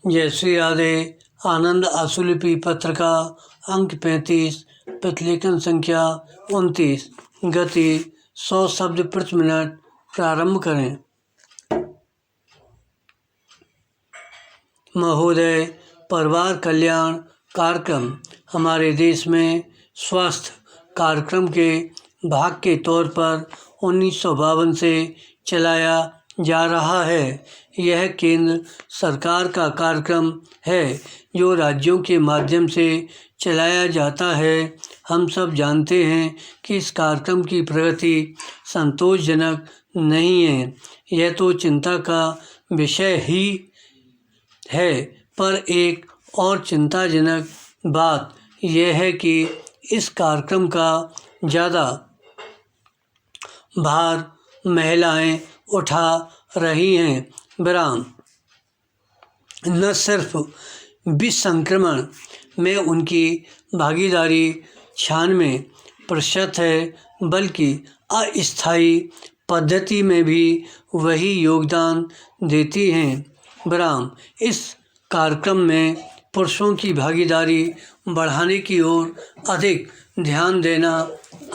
जयश्री राधे। आनंद आशुलिपि पत्रिका अंक 35 प्रतिलेखन संख्या 29 गति 100 शब्द प्रति मिनट। प्रारंभ करें। महोदय, परिवार कल्याण कार्यक्रम हमारे देश में स्वास्थ्य कार्यक्रम के भाग के तौर पर 1952 से चलाया जा रहा है। यह केंद्र सरकार का कार्यक्रम है जो राज्यों के माध्यम से चलाया जाता है। हम सब जानते हैं कि इस कार्यक्रम की प्रगति संतोषजनक नहीं है। यह तो चिंता का विषय ही है, पर एक और चिंताजनक बात यह है कि इस कार्यक्रम का ज़्यादा भार महिलाएं उठा रही हैं। विराम। न सिर्फ विष संक्रमण में उनकी भागीदारी 96% है, बल्कि अस्थायी पद्धति में भी वही योगदान देती हैं। विराम। इस कार्यक्रम में पुरुषों की भागीदारी बढ़ाने की ओर अधिक ध्यान देना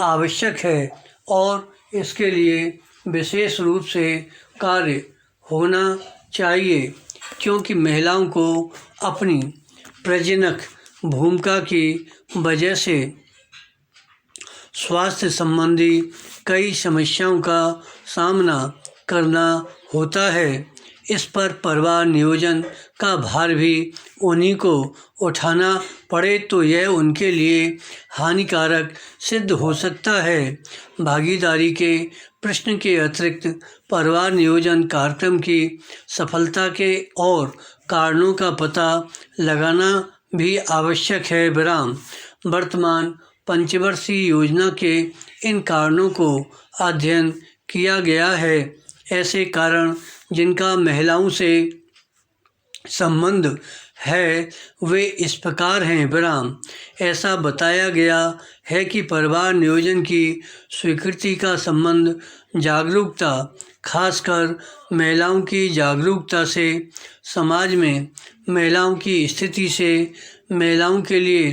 आवश्यक है और इसके लिए विशेष रूप से कार्य होना चाहिए, क्योंकि महिलाओं को अपनी प्रजनक भूमिका की वजह से स्वास्थ्य संबंधी कई समस्याओं का सामना करना होता है। इस पर परिवार नियोजन का भार भी उन्हीं को उठाना पड़े तो यह उनके लिए हानिकारक सिद्ध हो सकता है। भागीदारी के प्रश्न के अतिरिक्त परिवार नियोजन कार्यक्रम की सफलता के और कारणों का पता लगाना भी आवश्यक है। विराम। वर्तमान पंचवर्षीय योजना के इन कारणों को अध्ययन किया गया है। ऐसे कारण जिनका महिलाओं से संबंध है वे इस प्रकार हैं। विराम। ऐसा बताया गया है कि परिवार नियोजन की स्वीकृति का संबंध जागरूकता, खासकर महिलाओं की जागरूकता से, समाज में महिलाओं की स्थिति से, महिलाओं के लिए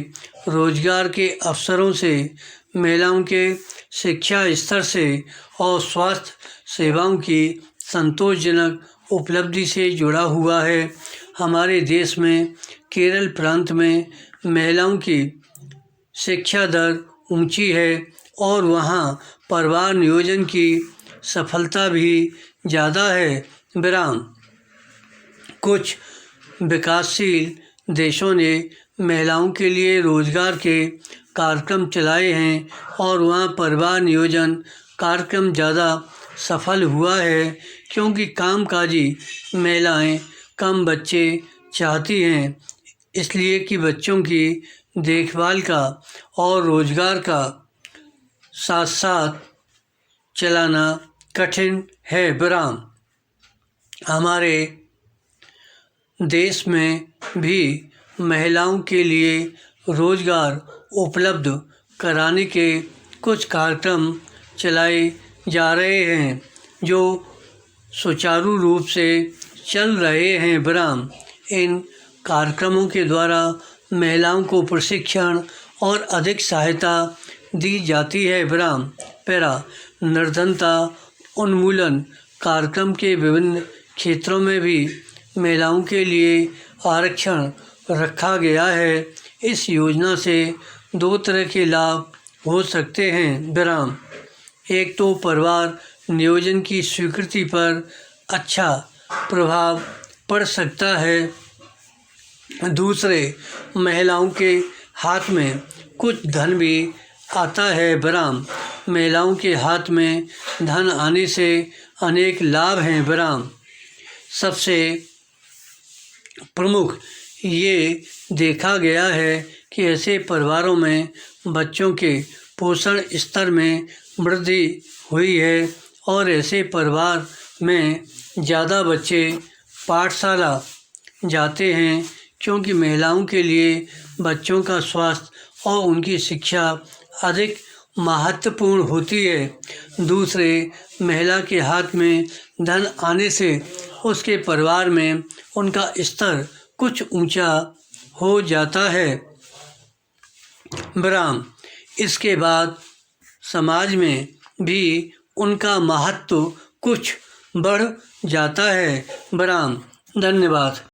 रोजगार के अवसरों से, महिलाओं के शिक्षा स्तर से और स्वास्थ्य सेवाओं की संतोषजनक उपलब्धि से जुड़ा हुआ है। हमारे देश में केरल प्रांत में महिलाओं की शिक्षा दर ऊंची है और वहाँ परिवार नियोजन की सफलता भी ज़्यादा है। विराम। कुछ विकासशील देशों ने महिलाओं के लिए रोजगार के कार्यक्रम चलाए हैं और वहाँ परिवार नियोजन कार्यक्रम ज़्यादा सफल हुआ है, क्योंकि कामकाजी महिलाएं कम बच्चे चाहती हैं, इसलिए कि बच्चों की देखभाल का और रोजगार का साथ साथ चलाना कठिन है। विराम। हमारे देश में भी महिलाओं के लिए रोजगार उपलब्ध कराने के कुछ कार्यक्रम चलाए जा रहे हैं जो सुचारू रूप से चल रहे हैं। विराम। इन कार्यक्रमों के द्वारा महिलाओं को प्रशिक्षण और अधिक सहायता दी जाती है। विराम। पैरा। निर्धनता उन्मूलन कार्यक्रम के विभिन्न क्षेत्रों में भी महिलाओं के लिए आरक्षण रखा गया है। इस योजना से दो तरह के लाभ हो सकते हैं। विराम। एक तो परिवार नियोजन की स्वीकृति पर अच्छा प्रभाव पड़ सकता है। दूसरे, महिलाओं के हाथ में कुछ धन भी आता है। विराम। महिलाओं के हाथ में धन आने से अनेक लाभ हैं। विराम। सबसे प्रमुख ये देखा गया है कि ऐसे परिवारों में बच्चों के पोषण स्तर में वृद्धि हुई है और ऐसे परिवार में ज़्यादा बच्चे पाठशाला जाते हैं, क्योंकि महिलाओं के लिए बच्चों का स्वास्थ्य और उनकी शिक्षा अधिक महत्वपूर्ण होती है। दूसरे, महिला के हाथ में धन आने से उसके परिवार में उनका स्तर कुछ ऊंचा हो जाता है। ब्राह्म इसके बाद समाज में भी उनका महत्व कुछ बढ़ जाता है। ब्राह्म। धन्यवाद।